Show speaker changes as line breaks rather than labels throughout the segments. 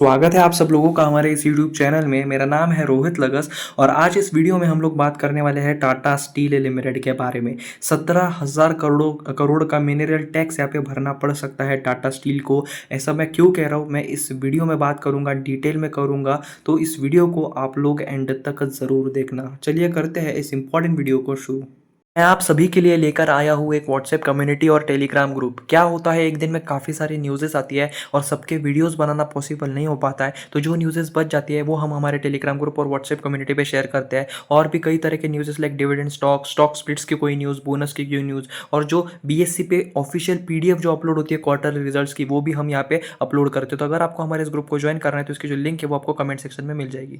स्वागत है आप सब लोगों का हमारे इस यूट्यूब चैनल में। मेरा नाम है रोहित लगस और आज इस वीडियो में हम लोग बात करने वाले हैं टाटा स्टील लिमिटेड के बारे में। 17,000 करोड़ का मिनरल टैक्स यहाँ पे भरना पड़ सकता है टाटा स्टील को। ऐसा मैं क्यों कह रहा हूँ, मैं इस वीडियो में बात करूँगा, डिटेल में करूँगा, तो इस वीडियो को आप लोग एंड तक ज़रूर देखना। चलिए करते हैं इस इंपॉर्टेंट वीडियो को शुरू। मैं आप सभी के लिए लेकर आया हूँ एक व्हाट्सएप कम्युनिटी और टेलीग्राम ग्रुप। क्या होता है, एक दिन में काफ़ी सारी न्यूज़ेस आती है और सबके वीडियोस बनाना पॉसिबल नहीं हो पाता है, तो जो न्यूज़ेस बच जाती है वो हम हमारे टेलीग्राम ग्रुप और व्हाट्सएप कम्युनिटी पे शेयर करते हैं। और भी कई तरह के न्यूज़ेस लाइक डिविडेंड स्टॉक स्प्लिट्स की कोई न्यूज़, बोनस की कोई न्यूज़, और जो बीएससी पे ऑफिशियल पीडीएफ जो अपलोड होती है क्वार्टरली रिजल्ट्स की, वो भी हम यहाँ पे अपलोड करते हैं। तो अगर आपको हमारे इस ग्रुप को ज्वाइन करना है तो इसकी जो लिंक है वो आपको कमेंट सेक्शन में मिल जाएगी।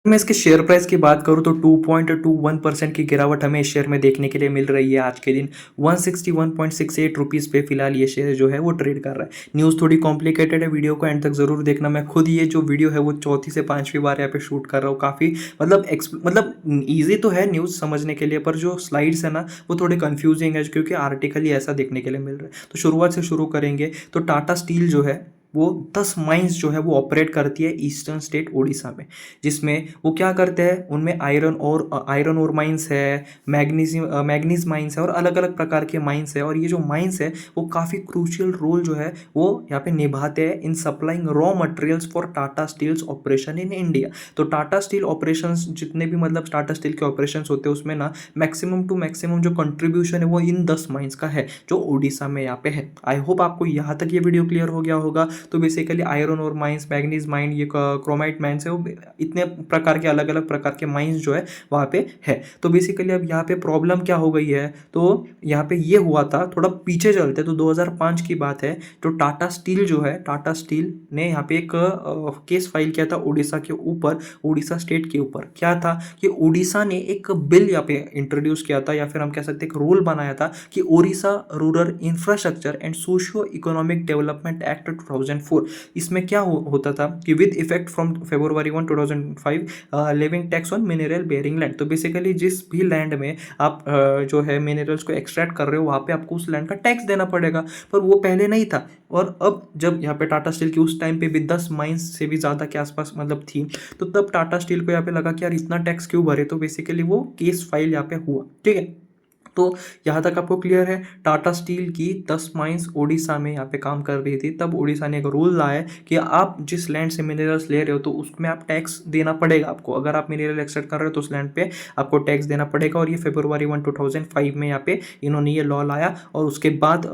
मैं इसके शेयर प्राइस की बात करूं तो 2.21% की गिरावट हमें इस शेयर में देखने के लिए मिल रही है। आज के दिन 161.68 रुपीज़ पे फिलहाल ये शेयर जो है वो ट्रेड कर रहा है। न्यूज़ थोड़ी कॉम्प्लिकेटेड है, वीडियो को एंड तक ज़रूर देखना। मैं खुद ये जो वीडियो है वो चौथी से पाँचवीं बार यहाँ पे शूट कर रहा हूँ। काफ़ी मतलब ईजी तो है न्यूज़ समझने के लिए, पर जो स्लाइड्स है ना वो थोड़े कन्फ्यूजिंग है क्योंकि आर्टिकल ही ऐसा देखने के लिए मिल रहा है। तो शुरुआत से शुरू करेंगे तो टाटा स्टील जो है वो 10 माइंस जो है वो ऑपरेट करती है ईस्टर्न स्टेट ओडिशा में, जिसमें वो क्या करते हैं, उनमें आयरन और माइंस है, मैग्नीज माइंस है और अलग अलग प्रकार के माइंस है। और ये जो माइंस है वो काफ़ी क्रूशियल रोल जो है वो यहाँ पे निभाते हैं in supplying raw materials for Tata steel's operation in India. तो टाटा स्टील ऑपरेशंस जितने भी मतलब टाटा स्टील के ऑपरेशंस होते हैं उसमें ना मैक्सिमम टू मैक्सिमम जो कंट्रीब्यूशन है वो इन 10 माइंस का है जो ओडिशा में यहाँ पे है। आई होप आपको यहाँ तक ये वीडियो क्लियर हो गया होगा। तो बेसिकली आयरन और माइंस, मैग्नीज माइन, ये क्रोमाइट माइंस है, वो इतने प्रकार के अलग अलग प्रकार के माइंस जो है वहाँ पे है। तो बेसिकली अब यहाँ पे प्रॉब्लम क्या हो गई है, तो यहाँ पे ये हुआ था, थोड़ा पीछे चलते तो 2005 की बात है। तो टाटा स्टील जो है, टाटा स्टील ने यहाँ पे एक केस फाइल किया था उड़ीसा के ऊपर, उड़ीसा स्टेट के ऊपर। क्या था कि उड़ीसा ने एक बिल यहाँ पे इंट्रोड्यूस किया था, या फिर हम कह सकते हैं एक रूल बनाया था कि Orissa rural infrastructure and socio economic development act 2004। इसमें क्या होता था कि with effect from February 1, 2005 living tax on mineral bearing land. तो बेसिकली जिस भी लैंड में आप जो है मिनरल्स को एक्सट्रैक्ट कर रहे हो वहाँ पे आपको उस लैंड का टैक्स देना पड़ेगा, पर वो पहले नहीं था। और अब जब यहाँ पे टाटा स्टील की उस टाइम पे भी 10 माइंस से भी ज़्यादा के आसपास मतलब थी, तो तब टाटा स्टील को यहाँ पे लगा कि यार इतना टैक्स क्यों भरे। तो बेसिकली वो केस फाइल यहाँ पे हुआ, ठीक है। तो यहाँ तक आपको क्लियर है। टाटा स्टील की 10 माइंस ओडिशा में यहाँ पे काम कर रही थी। तब ओडिशा ने एक रूल लाया कि आप जिस लैंड से मिनरल्स ले रहे हो तो उसमें आप टैक्स देना पड़ेगा आपको। अगर आप मिनरल एक्सट्रैक्ट कर रहे हो तो उस लैंड पे आपको टैक्स देना पड़ेगा। और ये February 1, 2005 में यहाँ पे इन्होंने ये लॉ लाया। और उसके बाद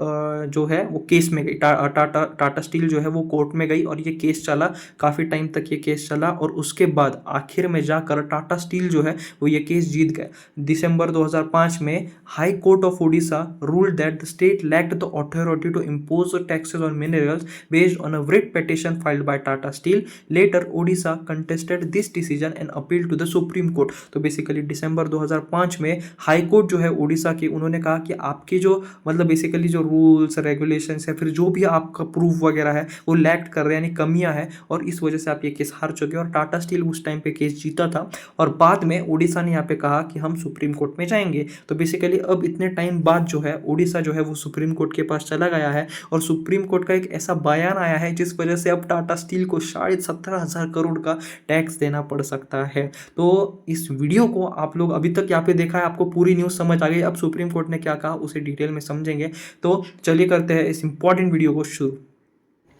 जो है वो केस में गई, टाटा स्टील जो है वो कोर्ट में गई और ये केस चला, काफ़ी टाइम तक ये केस चला। और उसके बाद आखिर में जाकर टाटा स्टील जो है वो ये केस जीत गए। दिसंबर 2005 में High Court of Odisha ruled that the state lacked the authority to impose taxes on minerals based on a writ petition filed by Tata Steel. Later, Odisha contested this decision and appealed to the Supreme Court. तो basically दिसंबर 2005 में high court जो है उड़ीसा की, उन्होंने कहा कि आपकी जो मतलब बेसिकली जो रूल्स रेगुलेशंस है, फिर जो भी आपका प्रूफ वगैरह है वो लैक्ट कर रहे हैं, यानी कमियां हैं, और इस वजह से आप ये केस हार चुके हैं। और टाटा स्टील उस टाइम पे केस जीता था और बाद में उड़ीसा ने यहाँ पे कहा कि हम सुप्रीम कोर्ट में जाएंगे। तो बेसिकली अब इतने टाइम बाद जो है उड़ीसा जो है वो सुप्रीम कोर्ट के पास चला गया है और सुप्रीम कोर्ट का एक ऐसा बयान आया है जिस वजह से अब टाटा स्टील को शायद 17,000 करोड़ का टैक्स देना पड़ सकता है। तो इस वीडियो को आप लोग अभी तक यहाँ पे देखा है, आपको पूरी न्यूज़ समझ आ गई। अब सुप्रीम कोर्ट ने क्या कहा उसे डिटेल में समझेंगे। तो चलिए करते हैं इस इंपॉर्टेंट वीडियो को शुरू।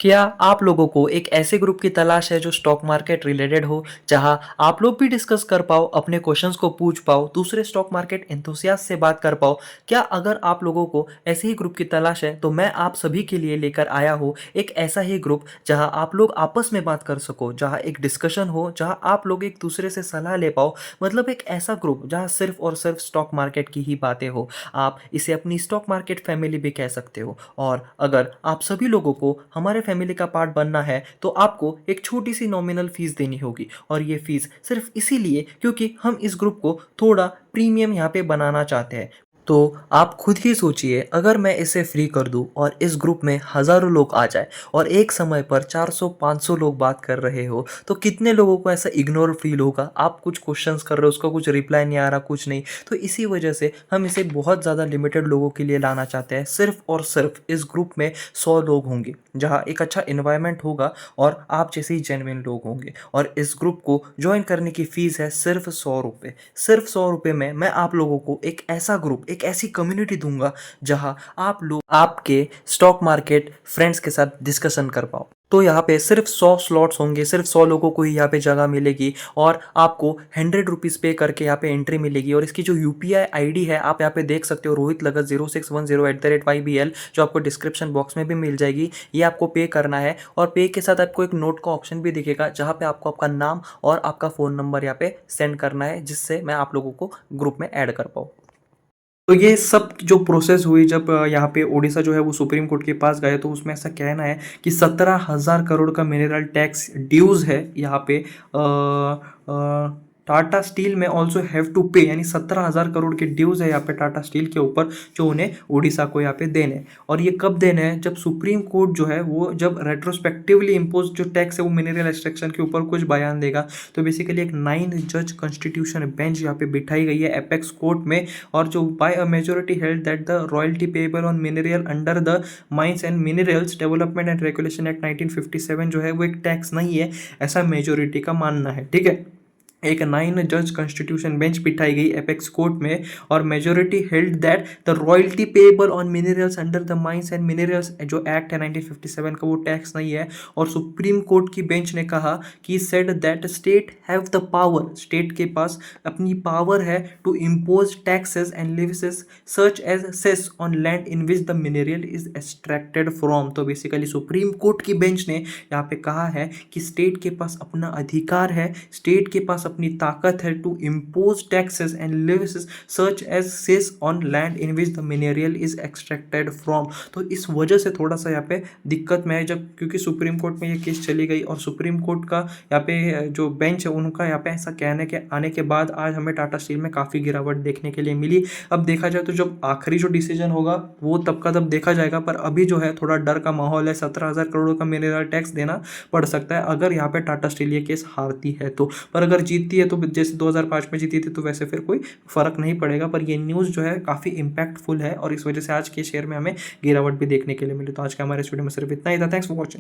क्या आप लोगों को एक ऐसे ग्रुप की तलाश है जो स्टॉक मार्केट रिलेटेड हो, जहां आप लोग भी डिस्कस कर पाओ, अपने क्वेश्चंस को पूछ पाओ, दूसरे स्टॉक मार्केट एंथुसियास्ट से बात कर पाओ? क्या अगर आप लोगों को ऐसे ही ग्रुप की तलाश है तो मैं आप सभी के लिए लेकर आया हूँ एक ऐसा ही ग्रुप जहां आप लोग आपस में बात कर सको, जहां एक डिस्कशन हो, जहां आप लोग एक दूसरे से सलाह ले पाओ। मतलब एक ऐसा ग्रुप जहां सिर्फ और सिर्फ स्टॉक मार्केट की ही बातें हो। आप इसे अपनी स्टॉक मार्केट फैमिली भी कह सकते हो। और अगर आप सभी लोगों को हमारे फैमिली का पार्ट बनना है तो आपको एक छोटी सी नॉमिनल फीस देनी होगी। और ये फीस सिर्फ इसीलिए क्योंकि हम इस ग्रुप को थोड़ा प्रीमियम यहाँ पे बनाना चाहते हैं।
तो आप खुद ही सोचिए, अगर मैं इसे फ्री कर दूं और इस ग्रुप में हज़ारों लोग आ जाए और एक समय पर 400-500 लोग बात कर रहे हो, तो कितने लोगों को ऐसा इग्नोर फील होगा। आप कुछ क्वेश्चंस कर रहे हो, उसका कुछ रिप्लाई नहीं आ रहा, कुछ नहीं। तो इसी वजह से हम इसे बहुत ज़्यादा लिमिटेड लोगों के लिए लाना चाहते हैं। सिर्फ और सिर्फ इस ग्रुप में 100 लोग होंगे, जहाँ एक अच्छा इन्वायरमेंट होगा और आप जैसे ही जेन्युइन लोग होंगे। और इस ग्रुप को ज्वाइन करने की फ़ीस है सिर्फ 100 रुपये। सिर्फ 100 रुपये में मैं आप लोगों को एक ऐसा ग्रुप, एक ऐसी कम्युनिटी दूंगा जहाँ आप लोग आपके स्टॉक मार्केट फ्रेंड्स के साथ डिस्कशन कर पाओ। तो यहाँ पे सिर्फ 100 स्लॉट्स होंगे, सिर्फ 100 लोगों को ही यहाँ पे जगह मिलेगी और आपको 100 रुपीज़ पे करके यहाँ पे एंट्री मिलेगी। और इसकी जो यूपीआई आईडी है आप यहाँ पे देख सकते हो, रोहित लगत 0610 जो आपको डिस्क्रिप्शन बॉक्स में भी मिल जाएगी। ये आपको पे करना है और पे के साथ आपको एक नोट का ऑप्शन भी दिखेगा, जहाँ पे आपको आपका नाम और आपका फ़ोन नंबर यहाँ पे सेंड करना है, जिससे मैं आप लोगों को ग्रुप में ऐड कर पाऊँ।
तो ये सब जो प्रोसेस हुई जब यहाँ पे ओडिशा जो है वो सुप्रीम कोर्ट के पास गए, तो उसमें ऐसा कहना है कि 17,000 करोड़ का मिनरल टैक्स ड्यूज़ है यहाँ पे। टाटा स्टील में ऑल्सो हैव टू पे, यानी 17,000 करोड़ के ड्यूज़ है यहाँ पे टाटा स्टील के ऊपर, जो उन्हें उड़ीसा को यहाँ पे देने। और ये कब देने हैं, जब सुप्रीम कोर्ट जो है वो जब रेट्रोस्पेक्टिवली इम्पोज जो टैक्स है वो मिनरल एक्सट्रैक्शन के ऊपर कुछ बयान देगा। तो बेसिकली एक 9 जज कॉन्स्टिट्यूशन बेंच यहाँ पे बिठाई गई है एपेक्स कोर्ट में, और जो by a majority held that the royalty payable on mineral under the mines and minerals development and regulation act 1957 जो है वो एक टैक्स नहीं है, ऐसा मेजोरिटी का मानना है। ठीक है, एक 9 जज कॉन्स्टिट्यूशन बेंच बिठाई गई एपेक्स कोर्ट में, और majority held that the royalty payable on minerals under the mines and minerals जो एक्ट है 1957 का, वो टैक्स नहीं है। और सुप्रीम कोर्ट की बेंच ने कहा कि said that state have the power, state के पास अपनी पावर है to impose taxes and levies such as cess on land in which the mineral is extracted from. तो बेसिकली सुप्रीम कोर्ट की बेंच ने यहाँ पे कहा है कि स्टेट के पास अपना अधिकार है, स्टेट के पास अपनी ताकत है to impose taxes and levies such as cess on land in which the mineral is extracted from. तो इस वजह से थोड़ा सा यहाँ पे दिक्कत में है, जब क्योंकि सुप्रीम कोर्ट में ये केस चली गई और सुप्रीम कोर्ट का यहाँ पे जो बेंच है उनका यहाँ पे ऐसा कहने के आने के बाद आज हमें टाटा स्टील में काफ़ी गिरावट देखने के लिए मिली। अब देखा जाए तो जब आखिरी जो डिसीजन होगा वो तब का तब देखा जाएगा, पर अभी जो है थोड़ा डर का माहौल है। 17,000 करोड़ का मिनरल टैक्स देना पड़ सकता है अगर यहाँ पे टाटा स्टील ये केस हारती है तो। पर अगर जीतती है तो जैसे 2005 में जीती थी तो वैसे फिर कोई फर्क नहीं पड़ेगा। पर ये न्यूज़ जो है काफ़ी इंपैक्टफुल है और इस वजह से आज के शेयर में हमें गिरावट भी देखने के लिए मिली। तो आज का हमारे इस वीडियो में सिर्फ इतना ही था। Thanks for watching.